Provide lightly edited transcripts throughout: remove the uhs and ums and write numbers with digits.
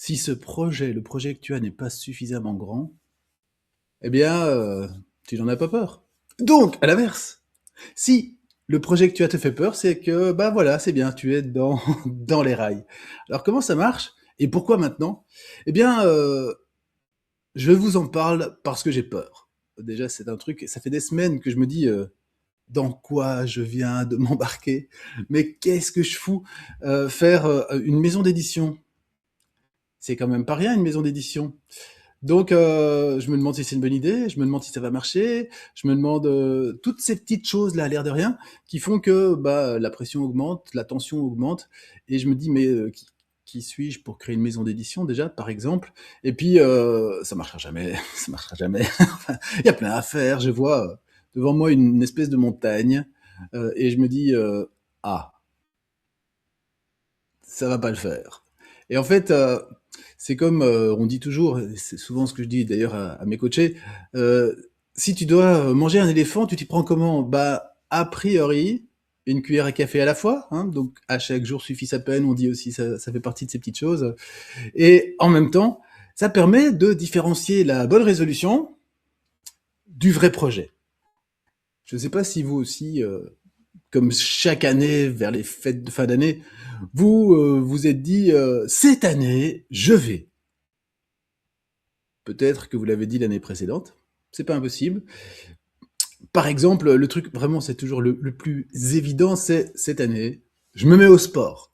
Si ce projet, le projet que tu as n'est pas suffisamment grand, eh bien, tu n'en as pas peur. Donc, à l'inverse, si le projet que tu as te fait peur, c'est que, bah voilà, c'est bien, tu es dans, dans les rails. Alors, comment ça marche et pourquoi maintenant? Eh bien, je vous en parle parce que j'ai peur. Déjà, c'est un truc, ça fait des semaines que je me dis, dans quoi je viens de m'embarquer? Mais qu'est-ce que je fous? Faire une maison d'édition, c'est quand même pas rien, une maison d'édition. Donc, je me demande si c'est une bonne idée, je me demande si ça va marcher, je me demande toutes ces petites choses-là, à l'air de rien, qui font que bah, la pression augmente, la tension augmente, et je me dis, mais qui suis-je pour créer une maison d'édition déjà, par exemple? Et puis, ça marchera jamais, ça marchera jamais. Enfin, il y a plein à faire, je vois devant moi une espèce de montagne, et je me dis, ah, ça va pas le faire. Et en fait, c'est comme on dit toujours, et c'est souvent ce que je dis d'ailleurs à mes coachés, si tu dois manger un éléphant, tu t'y prends comment? Bah, a priori, une cuillère à café à la fois, hein, donc à chaque jour suffit sa peine, on dit aussi, ça fait partie de ces petites choses. Et en même temps, ça permet de différencier la bonne résolution du vrai projet. Je ne sais pas si vous aussi, comme chaque année, vers les fêtes de fin d'année, vous vous êtes dit cette année, je vais. Peut-être que vous l'avez dit l'année précédente, c'est pas impossible. Par exemple, le truc vraiment, c'est toujours le plus évident, c'est cette année, je me mets au sport.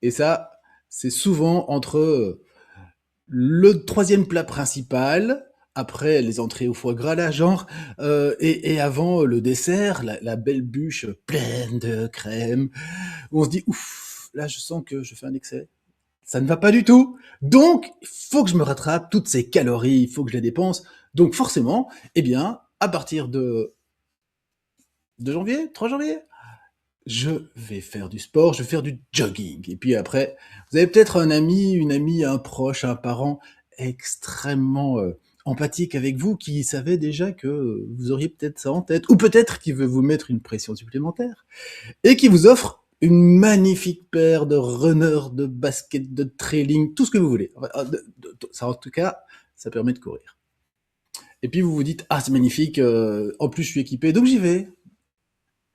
Et ça, c'est souvent entre le troisième plat principal, après les entrées au foie gras, là, genre, et avant le dessert, la belle bûche pleine de crème, où on se dit, ouf, là, je sens que je fais un excès. Ça ne va pas du tout. Donc, il faut que je me rattrape toutes ces calories, il faut que je les dépense. Donc, forcément, eh bien, à partir de 2 janvier, 3 janvier, je vais faire du sport, je vais faire du jogging. Et puis après, vous avez peut-être un ami, une amie, un proche, un parent extrêmement empathique avec vous qui savait déjà que vous auriez peut-être ça en tête, ou peut-être qui veut vous mettre une pression supplémentaire et qui vous offre une magnifique paire de runners, de baskets, de trailing, tout ce que vous voulez. Enfin, ça, en tout cas, ça permet de courir. Et puis vous vous dites, ah c'est magnifique, en plus je suis équipé, donc j'y vais.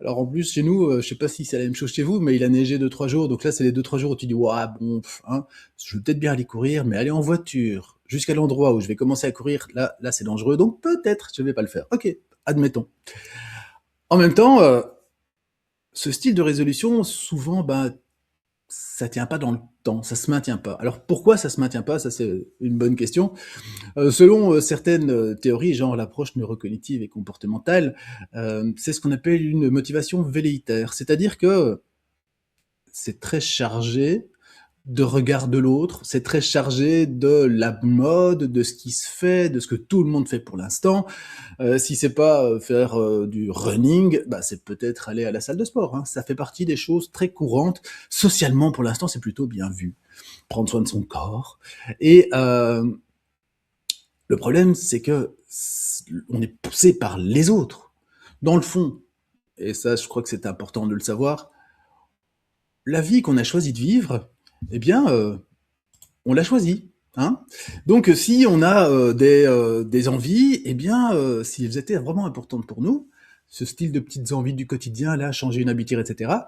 Alors en plus chez nous, je sais pas si c'est la même chose chez vous, mais il a neigé 2 3 jours, donc là c'est les 2 3 jours où tu dis, ouah bon, hein, je veux peut-être bien aller courir, mais aller en voiture jusqu'à l'endroit où je vais commencer à courir, là c'est dangereux, donc peut-être je vais pas le faire. Ok, admettons. En même temps, ce style de résolution, souvent, ben, ça tient pas dans le temps, ça se maintient pas. Alors pourquoi ça se maintient pas? Ça c'est une bonne question. Selon certaines théories, genre l'approche neurocognitive et comportementale, c'est ce qu'on appelle une motivation velléitaire, c'est-à-dire que c'est très chargé de regard de l'autre, c'est très chargé de la mode, de ce qui se fait, de ce que tout le monde fait pour l'instant. Si c'est pas faire du running, bah, c'est peut-être aller à la salle de sport, hein. Ça fait partie des choses très courantes. Socialement, pour l'instant, c'est plutôt bien vu. Prendre soin de son corps. Et le problème, c'est que on est poussé par les autres. Dans le fond, et ça, je crois que c'est important de le savoir, la vie qu'on a choisi de vivre, eh bien, on l'a choisie. Hein. Donc, si on a des envies, eh bien, si elles étaient vraiment importantes pour nous, ce style de petites envies du quotidien, là, changer une habitude, etc.,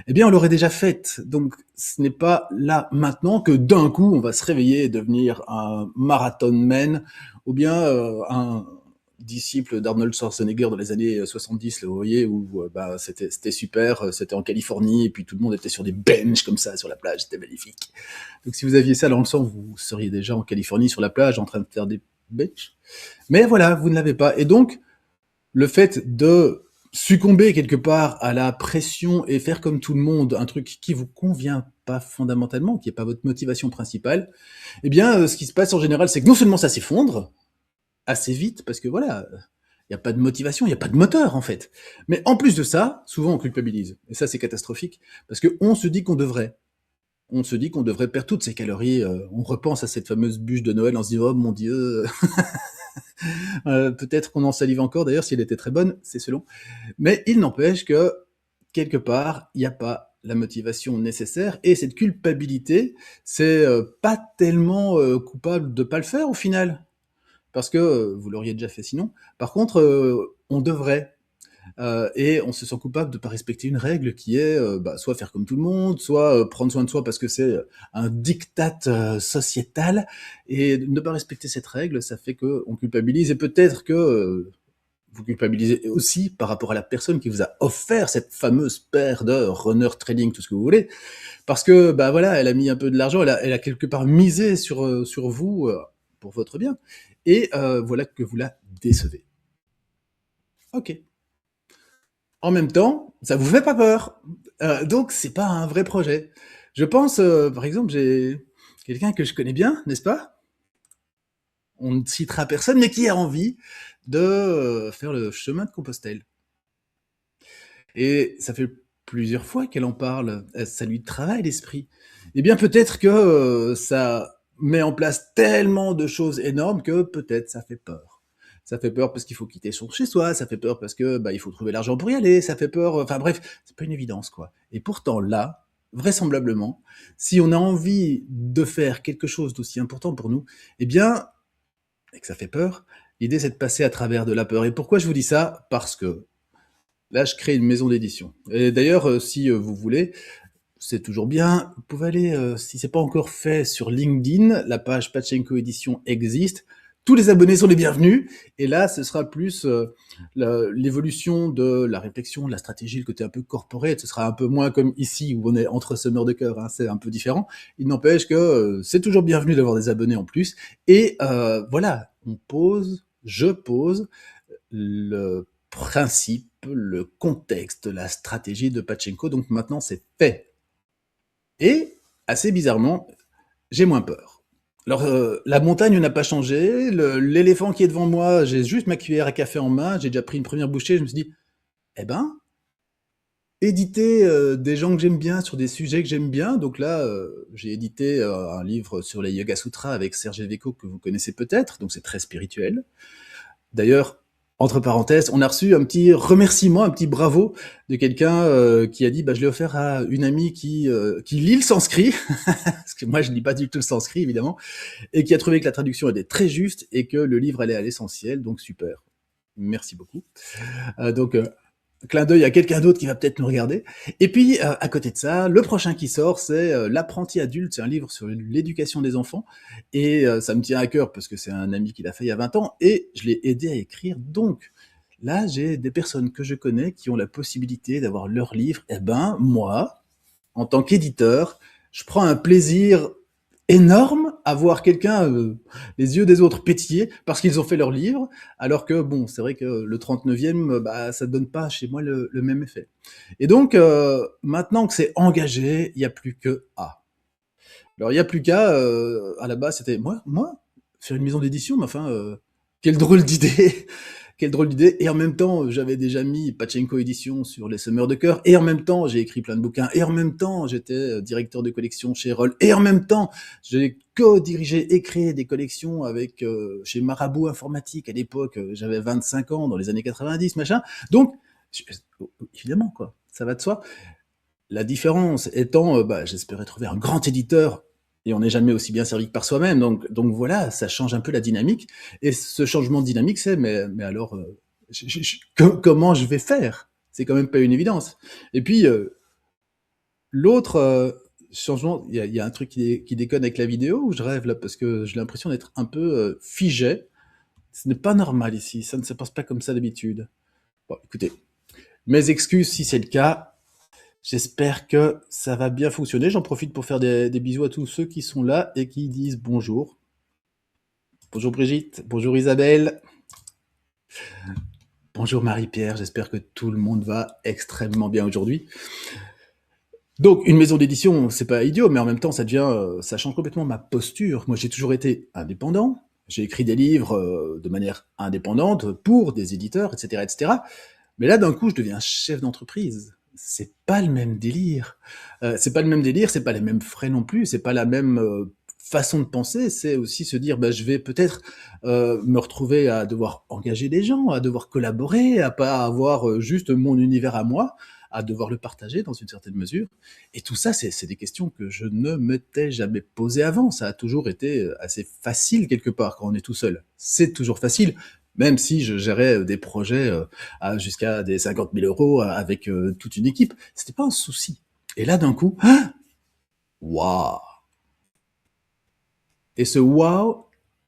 eh bien, on l'aurait déjà faite. Donc, ce n'est pas là, maintenant, que d'un coup, on va se réveiller et devenir un marathon man, ou bien un disciple d'Arnold Schwarzenegger dans les années 70, là, vous voyez, où bah, c'était super, c'était en Californie, et puis tout le monde était sur des benches comme ça, sur la plage, c'était magnifique. Donc si vous aviez ça dans le sang, vous seriez déjà en Californie sur la plage en train de faire des benches. Mais voilà, vous ne l'avez pas. Et donc, le fait de succomber quelque part à la pression et faire comme tout le monde, un truc qui vous convient pas fondamentalement, qui n'est pas votre motivation principale, eh bien, ce qui se passe en général, c'est que non seulement ça s'effondre assez vite, parce que voilà, il n'y a pas de motivation, il n'y a pas de moteur en fait. Mais en plus de ça, souvent on culpabilise. Et ça, c'est catastrophique, parce qu'on se dit qu'on devrait. On se dit qu'on devrait perdre toutes ces calories. On repense à cette fameuse bûche de Noël en se disant oh mon Dieu, peut-être qu'on en salive encore. D'ailleurs, si elle était très bonne, c'est selon. Mais il n'empêche que quelque part, il n'y a pas la motivation nécessaire et cette culpabilité, c'est pas tellement coupable de pas le faire au final, parce que vous l'auriez déjà fait sinon. Par contre, on devrait. Et on se sent coupable de ne pas respecter une règle qui est soit faire comme tout le monde, soit prendre soin de soi parce que c'est un diktat sociétal. Et ne pas respecter cette règle, ça fait qu'on culpabilise. Et peut-être que vous culpabilisez aussi par rapport à la personne qui vous a offert cette fameuse paire de runner trading, tout ce que vous voulez, parce que bah voilà, elle a mis un peu de l'argent, elle a quelque part misé sur vous pour votre bien, et voilà que vous la décevez. Ok. En même temps, ça vous fait pas peur. Donc c'est pas un vrai projet. Je pense, par exemple, j'ai quelqu'un que je connais bien, n'est-ce pas? On ne citera personne, mais qui a envie de faire le chemin de Compostelle. Et ça fait plusieurs fois qu'elle en parle. Ça lui travaille l'esprit. Eh bien, peut-être que ça met en place tellement de choses énormes que peut-être ça fait peur. Ça fait peur parce qu'il faut quitter son chez-soi, ça fait peur parce que il faut trouver l'argent pour y aller, ça fait peur. Enfin bref, c'est pas une évidence quoi. Et pourtant là, vraisemblablement, si on a envie de faire quelque chose d'aussi important pour nous, eh bien, et que ça fait peur, l'idée c'est de passer à travers de la peur. Et pourquoi je vous dis ça? Parce que là, je crée une maison d'édition. Et d'ailleurs, si vous voulez, c'est toujours bien. Vous pouvez aller, si c'est pas encore fait, sur LinkedIn. La page Pachenko Édition existe. Tous les abonnés sont les bienvenus. Et là, ce sera plus l'évolution de la réflexion, de la stratégie, le côté un peu corporate. Ce sera un peu moins comme ici où on est entre semeurs de cœur. Hein, c'est un peu différent. Il n'empêche que c'est toujours bienvenu d'avoir des abonnés en plus. Et voilà, je pose le principe, le contexte, la stratégie de Pachenko. Donc maintenant, c'est fait. Et, assez bizarrement, j'ai moins peur. Alors, la montagne n'a pas changé, l'éléphant qui est devant moi, j'ai juste ma cuillère à café en main, j'ai déjà pris une première bouchée, je me suis dit, eh ben, éditer des gens que j'aime bien sur des sujets que j'aime bien. Donc là, j'ai édité un livre sur les Yoga Sutras avec Serge Eveco que vous connaissez peut-être, donc c'est très spirituel. D'ailleurs, entre parenthèses, on a reçu un petit remerciement, un petit bravo de quelqu'un qui a dit je l'ai offert à une amie qui lit le sanskrit, parce que moi je lis pas du tout le sanskrit évidemment, et qui a trouvé que la traduction était très juste et que le livre allait à l'essentiel, donc super. Merci beaucoup. Donc clin d'œil à quelqu'un d'autre qui va peut-être nous regarder. Et puis, à côté de ça, le prochain qui sort, c'est L'apprenti adulte. C'est un livre sur l'éducation des enfants. Et ça me tient à cœur parce que c'est un ami qui l'a fait il y a 20 ans et je l'ai aidé à écrire. Donc, là, j'ai des personnes que je connais qui ont la possibilité d'avoir leur livre. Eh ben, moi, en tant qu'éditeur, je prends un plaisir énorme à voir quelqu'un, les yeux des autres pétiller parce qu'ils ont fait leur livre, alors que bon, c'est vrai que le 39e, ça donne pas chez moi le même effet. Et donc, maintenant que c'est engagé, il n'y a plus que à. Alors il n'y a plus qu'à, à la base c'était moi, faire une maison d'édition, mais enfin, quelle drôle d'idée. Quelle drôle d'idée. Et en même temps, j'avais déjà mis Pachenko Édition sur les semeurs de cœur. Et en même temps, j'ai écrit plein de bouquins. Et en même temps, j'étais directeur de collection chez Roll. Et en même temps, j'ai co-dirigé et créé des collections avec chez Marabout Informatique à l'époque. J'avais 25 ans, dans les années 90, machin. Donc, évidemment, quoi, ça va de soi. La différence étant, j'espérais trouver un grand éditeur et on n'est jamais aussi bien servi que par soi-même. Donc voilà, ça change un peu la dynamique. Et ce changement de dynamique, c'est, mais alors, comment je vais faire? C'est quand même pas une évidence. Et puis, l'autre changement, il y a un truc qui déconne avec la vidéo, où je rêve là, parce que j'ai l'impression d'être un peu figé. Ce n'est pas normal ici, ça ne se passe pas comme ça d'habitude. Bon, écoutez, mes excuses si c'est le cas. J'espère que ça va bien fonctionner. J'en profite pour faire des bisous à tous ceux qui sont là et qui disent bonjour. Bonjour Brigitte, bonjour Isabelle, bonjour Marie-Pierre. J'espère que tout le monde va extrêmement bien aujourd'hui. Donc, une maison d'édition, c'est pas idiot, mais en même temps, ça change complètement ma posture. Moi, j'ai toujours été indépendant. J'ai écrit des livres de manière indépendante pour des éditeurs, etc., etc. Mais là, d'un coup, je deviens chef d'entreprise. C'est pas le même délire. C'est pas le même délire, c'est pas les mêmes frais non plus, c'est pas la même façon de penser. C'est aussi se dire, je vais peut-être me retrouver à devoir engager des gens, à devoir collaborer, à pas avoir juste mon univers à moi, à devoir le partager dans une certaine mesure. Et tout ça, c'est des questions que je ne m'étais jamais posées avant. Ça a toujours été assez facile quelque part quand on est tout seul. C'est toujours facile, même si je gérais des projets jusqu'à des 50 000 euros avec toute une équipe. C'était pas un souci. Et là, d'un coup, waouh! Et ce waouh,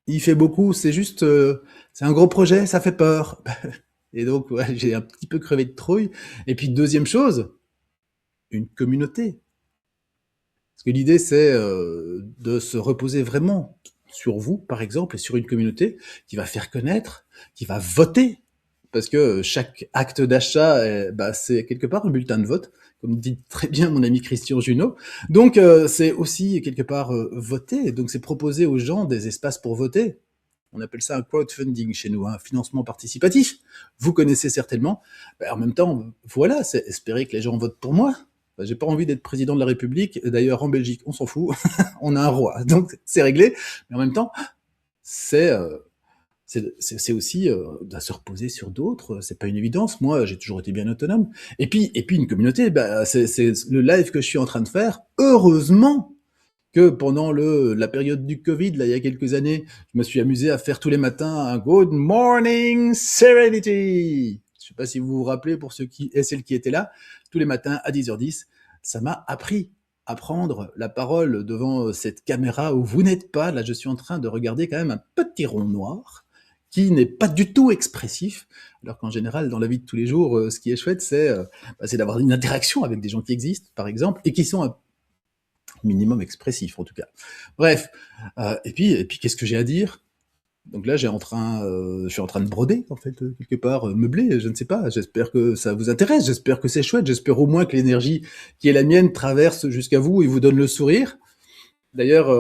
il fait beaucoup. C'est juste, c'est un gros projet, ça fait peur. Et donc, ouais, j'ai un petit peu crevé de trouille. Et puis, deuxième chose, une communauté. Parce que l'idée, c'est de se reposer vraiment sur vous, par exemple, et sur une communauté qui va faire connaître, qui va voter. Parce que chaque acte d'achat, c'est quelque part un bulletin de vote, comme dit très bien mon ami Christian Junot. Donc, c'est aussi quelque part voter. Donc, c'est proposer aux gens des espaces pour voter. On appelle ça un crowdfunding chez nous, un financement participatif. Vous connaissez certainement. En même temps, voilà, c'est espérer que les gens votent pour moi. J'ai pas envie d'être président de la République. D'ailleurs, en Belgique, on s'en fout. On a un roi, donc c'est réglé. Mais en même temps, c'est aussi de se reposer sur d'autres. C'est pas une évidence. Moi, j'ai toujours été bien autonome. Et puis une communauté. C'est le live que je suis en train de faire. Heureusement que pendant la période du Covid, là, il y a quelques années, je me suis amusé à faire tous les matins un Good Morning Serenity. Je sais pas si vous vous rappelez, pour ceux qui et celles qui étaient là, tous les matins à 10h10, ça m'a appris à prendre la parole devant cette caméra où vous n'êtes pas. Là, je suis en train de regarder quand même un petit rond noir qui n'est pas du tout expressif, alors qu'en général, dans la vie de tous les jours, ce qui est chouette, c'est d'avoir une interaction avec des gens qui existent, par exemple, et qui sont minimum expressif en tout cas. Bref, et puis qu'est-ce que j'ai à dire? Donc là, je suis en train de broder en fait quelque part, meubler, je ne sais pas. J'espère que ça vous intéresse, j'espère que c'est chouette, j'espère au moins que l'énergie qui est la mienne traverse jusqu'à vous et vous donne le sourire. D'ailleurs,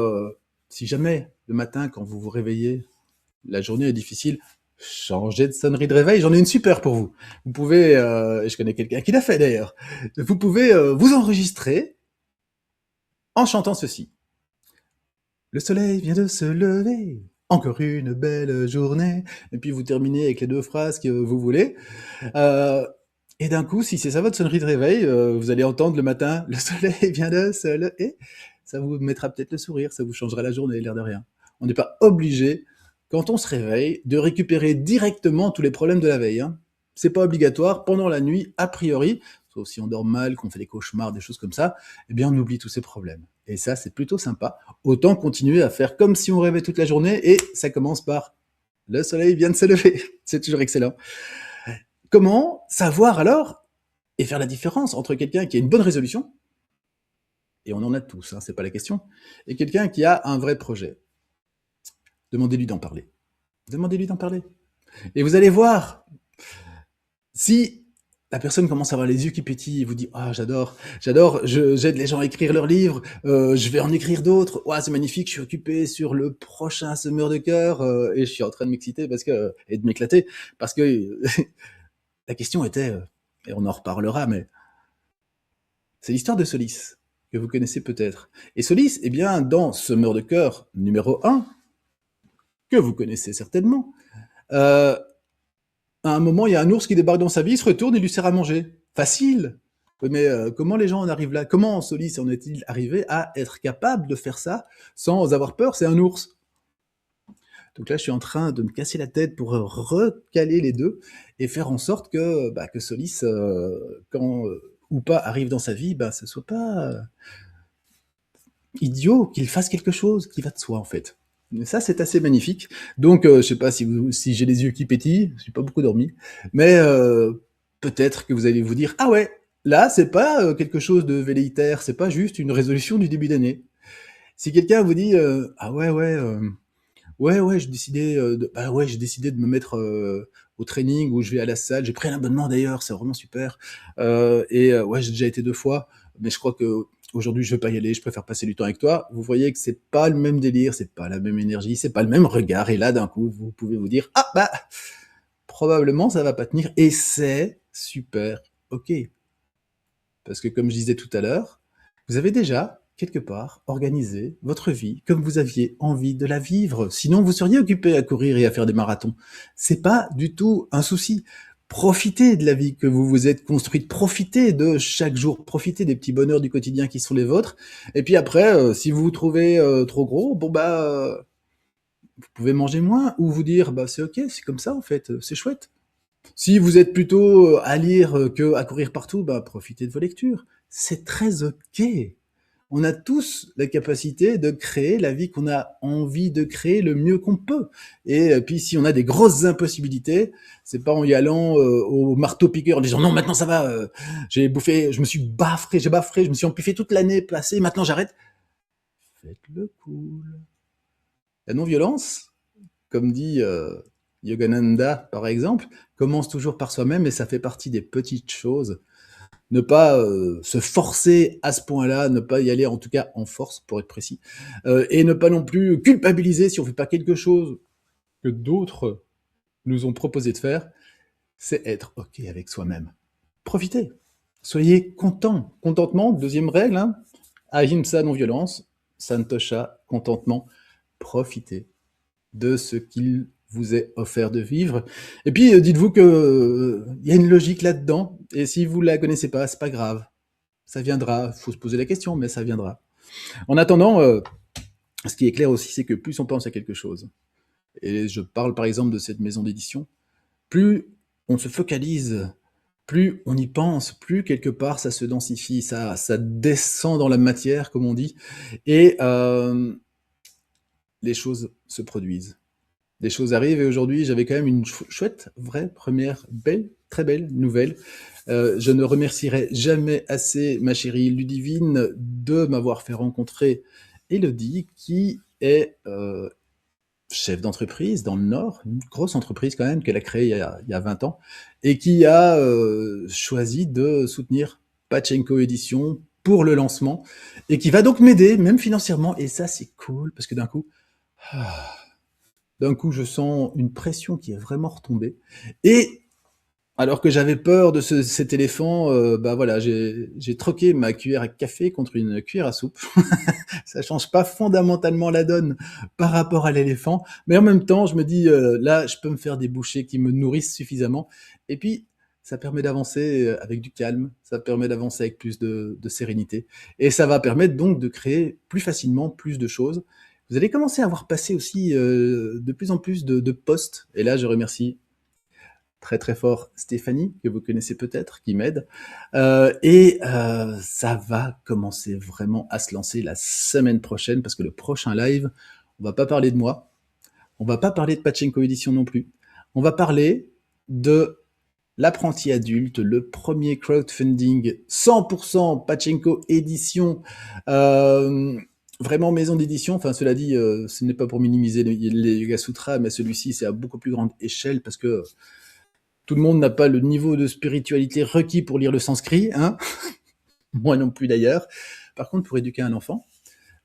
si jamais le matin quand vous vous réveillez, la journée est difficile, changez de sonnerie de réveil, j'en ai une super pour vous. Vous pouvez, je connais quelqu'un qui l'a fait d'ailleurs, vous pouvez vous enregistrer en chantant ceci. Le soleil vient de se lever, encore une belle journée. Et puis vous terminez avec les deux phrases que vous voulez. Et d'un coup, si c'est ça votre sonnerie de réveil, vous allez entendre le matin, le soleil vient de se lever. Ça vous mettra peut-être le sourire, ça vous changera la journée, l'air de rien. On n'est pas obligé, quand on se réveille, de récupérer directement tous les problèmes de la veille. Hein. C'est pas obligatoire pendant la nuit, a priori, sauf si on dort mal, qu'on fait des cauchemars, des choses comme ça, eh bien on oublie tous ces problèmes. Et ça, c'est plutôt sympa. Autant continuer à faire comme si on rêvait toute la journée, et ça commence par « le soleil vient de se lever ». C'est toujours excellent. Comment savoir alors et faire la différence entre quelqu'un qui a une bonne résolution, et on en a tous, hein, c'est pas la question, et quelqu'un qui a un vrai projet? Demandez-lui d'en parler. Demandez-lui d'en parler. Et vous allez voir, si la personne commence à avoir les yeux qui pétillent et vous dit « Ah, j'adore, j'aide les gens à écrire leurs livres, je vais en écrire d'autres, ouais, c'est magnifique, je suis occupé sur le prochain semeur de cœur et je suis en train de m'exciter et de m'éclater, parce que la question était, et on en reparlera, mais c'est l'histoire de Solis, que vous connaissez peut-être. Et Solis, eh bien, dans Semeur de cœur numéro 1, que vous connaissez certainement, à un moment, il y a un ours qui débarque dans sa vie, il se retourne et lui sert à manger. Facile. Mais comment les gens en arrivent là? Comment Solis en est-il arrivé à être capable de faire ça sans avoir peur? C'est un ours. Donc là, je suis en train de me casser la tête pour recaler les deux et faire en sorte que Solis, quand ou pas arrive dans sa vie, ce soit pas idiot, qu'il fasse quelque chose qui va de soi en fait. Mais ça, c'est assez magnifique. Donc, je sais pas si j'ai les yeux qui pétillent, j'ai pas beaucoup dormi, mais peut-être que vous allez vous dire, ah ouais, là, c'est pas quelque chose de velléitaire, c'est pas juste une résolution du début d'année. Si quelqu'un vous dit, ah ouais, j'ai décidé de me mettre au training, où je vais à la salle, j'ai pris un abonnement d'ailleurs, c'est vraiment super, ouais, j'ai déjà été 2 fois, mais je crois que aujourd'hui je vais pas y aller, je préfère passer du temps avec toi. Vous voyez que c'est pas le même délire, c'est pas la même énergie, c'est pas le même regard, et là d'un coup vous pouvez vous dire, ah probablement ça va pas tenir, et c'est super ok. Parce que comme je disais tout à l'heure, vous avez déjà quelque part, organisé votre vie comme vous aviez envie de la vivre. Sinon, vous seriez occupé à courir et à faire des marathons. C'est pas du tout un souci. Profitez de la vie que vous vous êtes construite, profitez de chaque jour, profitez des petits bonheurs du quotidien qui sont les vôtres. Et puis après, si vous vous trouvez trop gros, bon bah, vous pouvez manger moins ou vous dire, bah c'est ok, c'est comme ça en fait, c'est chouette. Si vous êtes plutôt à lire que à courir partout, bah profitez de vos lectures. C'est très ok. On a tous la capacité de créer la vie qu'on a envie de créer le mieux qu'on peut. Et puis si on a des grosses impossibilités, c'est pas en y allant au marteau-piqueur en disant non maintenant ça va, j'ai bouffé, je me suis baffré, je me suis empiffé toute l'année passée, maintenant j'arrête. Faites-le cool. La non-violence, comme dit Yogananda par exemple, commence toujours par soi-même et ça fait partie des petites choses. Ne pas se forcer à ce point-là, ne pas y aller en tout cas en force pour être précis, et ne pas non plus culpabiliser si on fait pas quelque chose que d'autres nous ont proposé de faire, c'est être ok avec soi-même. Profitez, soyez content. Contentement, deuxième règle, hein. Ahimsa, non-violence, Santosha, contentement, profitez de ce qu'il vous est offert de vivre. Et puis, dites-vous que y a une logique là-dedans, et si vous la connaissez pas, c'est pas grave. Ça viendra, faut se poser la question, mais ça viendra. En attendant, ce qui est clair aussi, c'est que plus on pense à quelque chose, et je parle par exemple de cette maison d'édition, plus on se focalise, plus on y pense, plus quelque part ça se densifie, ça descend dans la matière, comme on dit, et les choses se produisent. Les choses arrivent et aujourd'hui j'avais quand même une chouette, vraie, première, belle, très belle nouvelle. Je ne remercierai jamais assez ma chérie Ludivine de m'avoir fait rencontrer Elodie qui est chef d'entreprise dans le Nord, une grosse entreprise quand même qu'elle a créée il y a 20 ans et qui a choisi de soutenir Pachenko Édition pour le lancement et qui va donc m'aider même financièrement et ça c'est cool parce que ah, d'un coup, je sens une pression qui est vraiment retombée. Et alors que j'avais peur de cet éléphant, bah voilà, j'ai troqué ma cuillère à café contre une cuillère à soupe. Ça change pas fondamentalement la donne par rapport à l'éléphant, mais en même temps, je me dis là, je peux me faire des bouchées qui me nourrissent suffisamment. Et puis, ça permet d'avancer avec du calme, ça permet d'avancer avec plus de sérénité, et ça va permettre donc de créer plus facilement plus de choses. Vous allez commencer à voir passer aussi de plus en plus de posts, et là, je remercie très très fort Stéphanie, que vous connaissez peut-être, qui m'aide. Et ça va commencer vraiment à se lancer la semaine prochaine, parce que le prochain live, on va pas parler de moi, on va pas parler de Pachenko Édition non plus, on va parler de l'apprenti adulte, le premier crowdfunding 100% Pachenko Édition, vraiment maison d'édition. Enfin, cela dit, ce n'est pas pour minimiser les Yoga Sutras, mais celui-ci, c'est à beaucoup plus grande échelle, parce que tout le monde n'a pas le niveau de spiritualité requis pour lire le sanskrit, hein. Moi non plus d'ailleurs. Par contre, pour éduquer un enfant,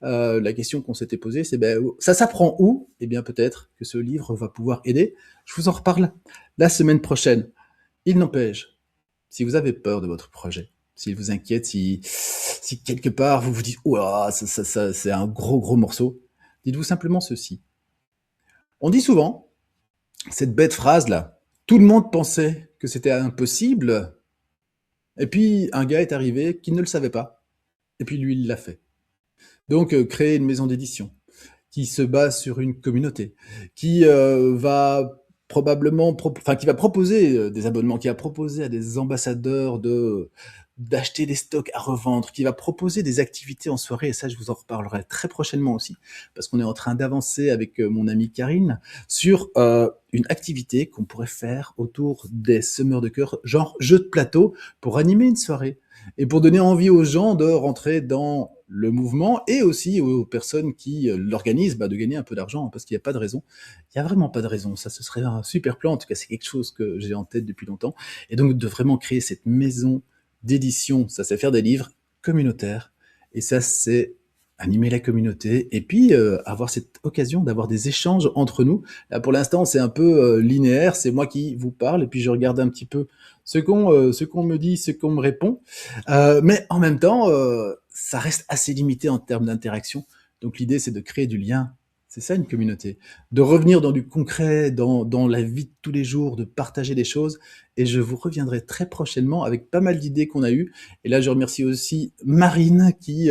la question qu'on s'était posée, c'est ben, ça s'apprend où? Eh bien, peut-être que ce livre va pouvoir aider. Je vous en reparle la semaine prochaine. Il n'empêche, si vous avez peur de votre projet, s'il vous inquiète, si quelque part vous vous dites ouah, ça, c'est un gros morceau, dites-vous simplement ceci. On dit souvent cette bête phrase là. Tout le monde pensait que c'était impossible, et puis un gars est arrivé qui ne le savait pas, et puis lui il l'a fait. Donc créer une maison d'édition qui se base sur une communauté, qui va probablement, qui va proposer des abonnements, qui va proposer à des ambassadeurs d'acheter des stocks à revendre, qui va proposer des activités en soirée, et ça je vous en reparlerai très prochainement aussi, parce qu'on est en train d'avancer avec mon amie Karine sur une activité qu'on pourrait faire autour des semeurs de cœur, genre jeu de plateau, pour animer une soirée, et pour donner envie aux gens de rentrer dans le mouvement, et aussi aux personnes qui l'organisent, de gagner un peu d'argent, parce qu'il n'y a pas de raison. Il n'y a vraiment pas de raison. Ça, ce serait un super plan. En tout cas, c'est quelque chose que j'ai en tête depuis longtemps. Et donc, de vraiment créer cette maison d'édition, ça c'est faire des livres communautaires. Et ça, c'est animer la communauté et puis avoir cette occasion d'avoir des échanges entre nous. Là, pour l'instant, c'est un peu linéaire. C'est moi qui vous parle et puis je regarde un petit peu ce qu'on me dit, ce qu'on me répond. Mais en même temps, ça reste assez limité en termes d'interaction. Donc l'idée, c'est de créer du lien C'est ça une communauté. De revenir dans du concret, dans la vie de tous les jours, de partager des choses. Et je vous reviendrai très prochainement avec pas mal d'idées qu'on a eues. Et là, je remercie aussi Marine qui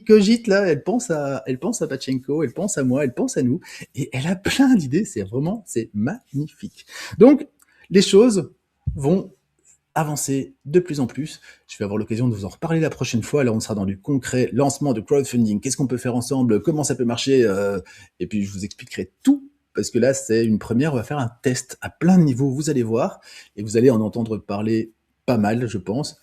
cogite là. Elle pense à Pachenko, elle pense à moi, elle pense à nous. Et elle a plein d'idées. C'est magnifique. Donc, les choses vont avancer de plus en plus. Je vais avoir l'occasion de vous en reparler la prochaine fois. Là, on sera dans du concret, lancement de crowdfunding, qu'est-ce qu'on peut faire ensemble, comment ça peut marcher, et puis je vous expliquerai tout, parce que là, c'est une première, on va faire un test à plein de niveaux, vous allez voir, et vous allez en entendre parler pas mal, je pense.